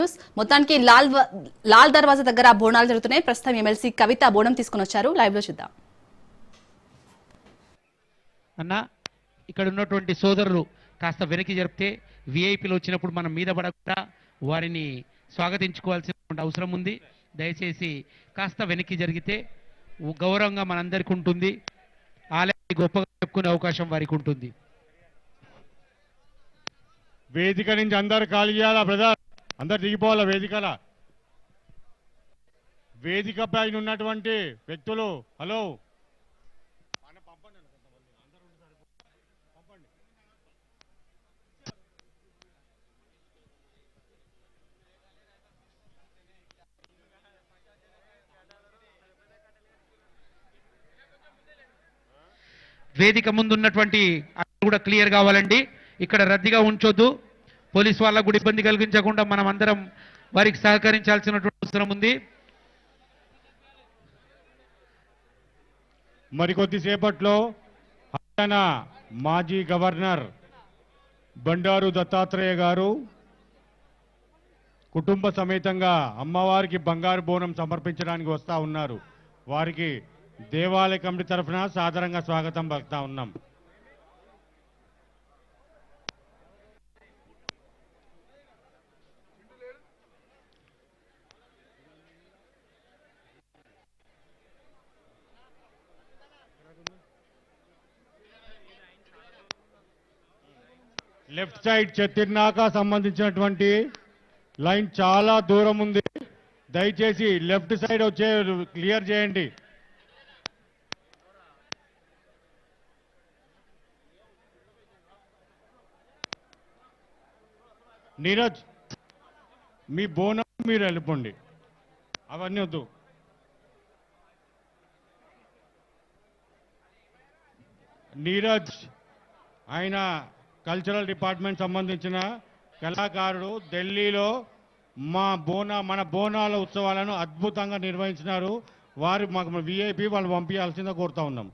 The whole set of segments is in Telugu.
న్యూస్. మొత్తానికి లాల్ దర్వాజా దగ్గర బోనాలు జరుగుతున్నాయి. ప్రస్తుతం ఎమ్మెల్సీ కవిత బోనం తీసుకుని వచ్చారు. లైవ్ లో చూద్దాం. అన్న ఇక్కడ ఉన్నటువంటి సోదరులు కాస్త వెనక్కి జరిపితే విఐపీలు వచ్చినప్పుడు మనం మీద పడకుండా వారిని స్వాగతించుకోవాల్సిన అవసరం ఉంది. దయచేసి కాస్త వెనక్కి జరిగితే గౌరవంగా మనందరికీ ఉంటుంది. ఆలయాన్ని గొప్పగా చెప్పుకునే అవకాశం వారికి ఉంటుంది. వేదిక నుంచి అందరు ఖాళీ చేయాలా బ్రదర్? అందరు దిగిపోవాలా వేదికల? వేదిక పైన ఉన్నటువంటి వ్యక్తులు హలో వేదిక ముందు ఉన్నటువంటి కూడా క్లియర్ కావాలండి. ఇక్కడ రద్దీగా ఉంచొద్దు. పోలీస్ వాళ్ళకు కూడా ఇబ్బంది కలిగించకుండా మనం అందరం వారికి సహకరించాల్సినటువంటి అవసరం ఉంది. మరికొద్దిసేపట్లో హర్యాన మాజీ గవర్నర్ బండారు దత్తాత్రేయ గారు కుటుంబ సమేతంగా అమ్మవారికి బంగారు బోనం సమర్పించడానికి వస్తా ఉన్నారు. వారికి దేవాలయ కమిటీ తరఫున సాదరంగా స్వాగతం పలుకుతా ఉన్నాం. లెఫ్ట్ సైడ్ చెత్తిర్నాక సంబంధించినటువంటి లైన్ చాలా దూరం ఉంది. దయచేసి లెఫ్ట్ సైడ్ వచ్చే క్లియర్ చేయండి. నీరజ్ మీ బోనం మీరు వెళ్ళిపోండి, అవన్నీ వద్దు. నీరజ్ ఆయన కల్చరల్ డిపార్ట్మెంట్ సంబంధించిన కళాకారుడు. ఢిల్లీలో మన బోనాల ఉత్సవాలను అద్భుతంగా నిర్వహించినారు. వారు మాకు విఐపి వాళ్ళు పంపించాల్సిందిగా కోరుతా ఉన్నాం.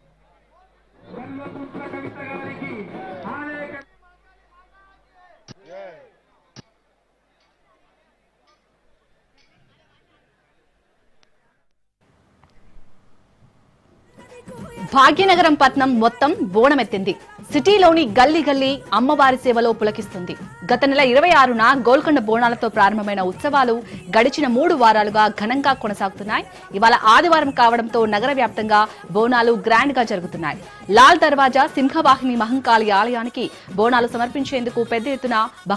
భాగ్యనగరం పట్నం మొత్తం బోనమెత్తింది. సిటీలోని గల్లీ గల్లీ అమ్మవారి సేవలో పులకిస్తుంది. గత నెల 26న గోల్కొండ బోనాలతో ప్రారంభమైన ఉత్సవాలు గడిచిన 3 వారాలుగా ఘనంగా కొనసాగుతున్నాయి. ఇవాళ ఆదివారం కావడంతో నగర వ్యాప్తంగా బోనాలు గ్రాండ్ గా జరుగుతున్నాయి. లాల్ దర్వాజా సింహవాహిని మహంకాళి ఆలయానికి బోనాలు సమర్పించేందుకు పెద్ద ఎత్తున భక్తులు